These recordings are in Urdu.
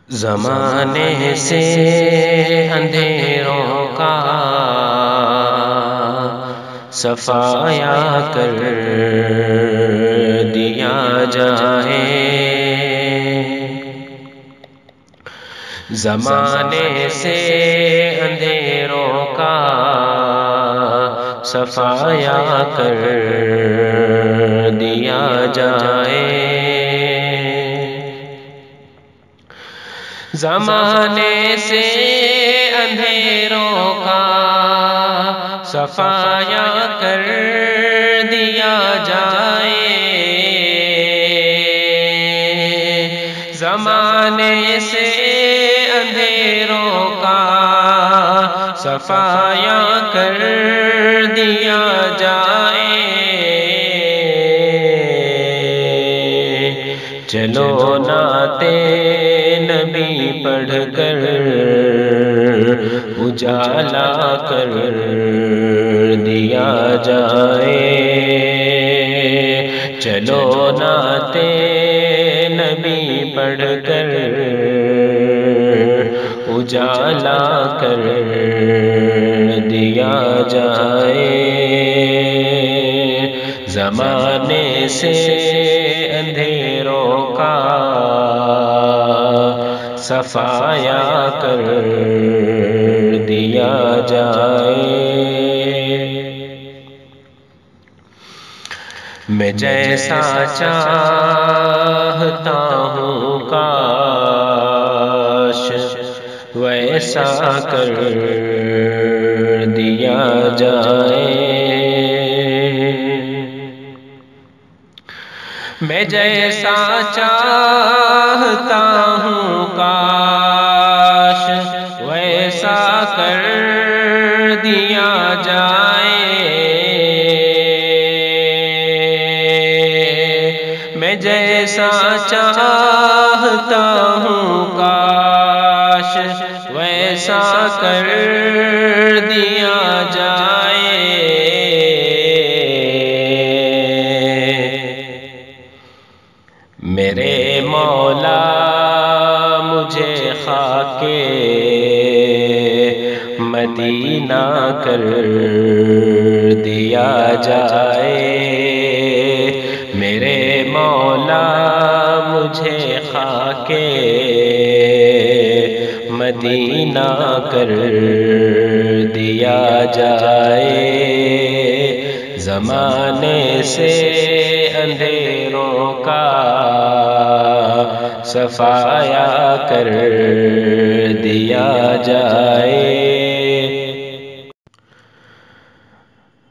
زمانے سے اندھیروں کا صفایا کر دیا جائے، زمانے سے اندھیروں کا صفایا کر دیا جائے، زمانے سے اندھیروں کا صفایا کر دیا جائے، زمانے سے اندھیروں کا صفایا کر دیا جائے، چلو نعت نبی پڑھ کر اجالا کر دیا جائے، چلو نعت نبی پڑھ کر اجالا کر دیا جائے، زمانے سے اندھیروں کا صفایا کر دیا جائے، میں جیسا چاہتا ہوں کاش ویسا کر دیا جائے، میں جیسا چاہتا ہوں کاش ویسا کر دیا جائے، میں جیسا چاہتا ہوں کاش ویسا کر دیا جائے، میرے مولا مجھے خاک مدینہ کر دیا جائے، میرے مولا مجھے خاک مدینہ کر دیا جائے، زمانے سے اندھیروں کا صفایا کر دیا جائے،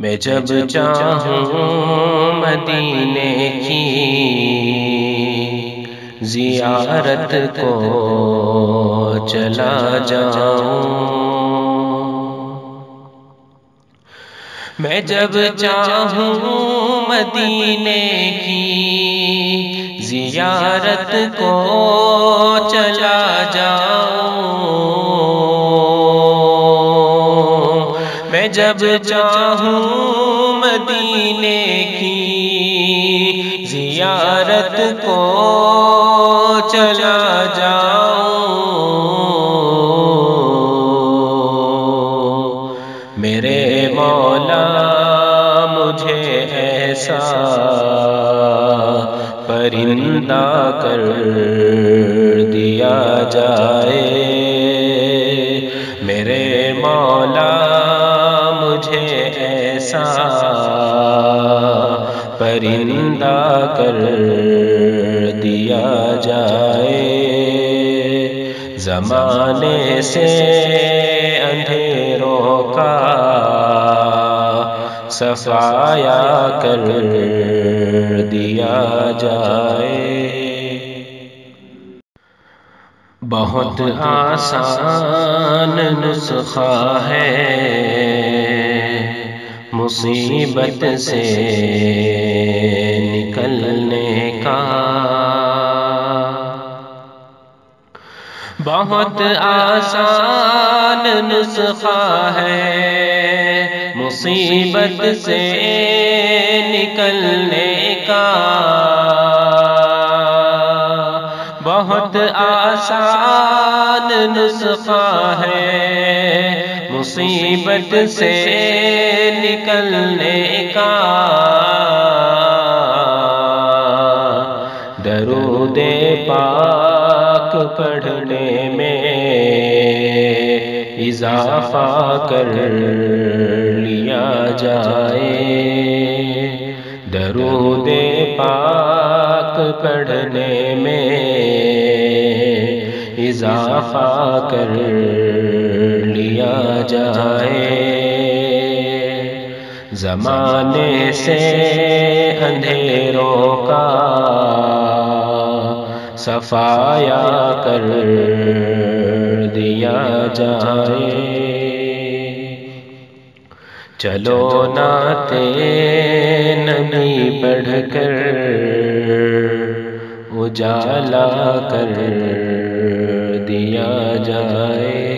میں جب چاہوں مدینے کی زیارت کو چلا جاؤں، میں جب چاہوں مدینے کی زیارت کو چلا جاؤں، میں جب چاہوں مدینے کی زیارت کو چلا جاؤں، میرے مولا مجھے ایسا پرندہ کر دیا جائے، میرے مولا مجھے ایسا پرندہ کر دیا جائے، زمانے سے اندھیروں کا صفایا کر دیا جائے، بہت آسان نسخہ ہے مصیبت سے نکلنے کا، بہت آسان نسخہ ہے مصیبت سے نکلنے کا، بہت آسان نسخہ ہے مصیبت سے نکلنے کا، درود پاک پڑھنے میں اضافہ کر لیا جائے، درود پاک پڑھنے میں اضافہ کر لیا جائے، زمانے سے اندھیروں کا صفایا کر دیا جائے، چلو نعت نبی پڑھ کر اجالا کر دیا جائے۔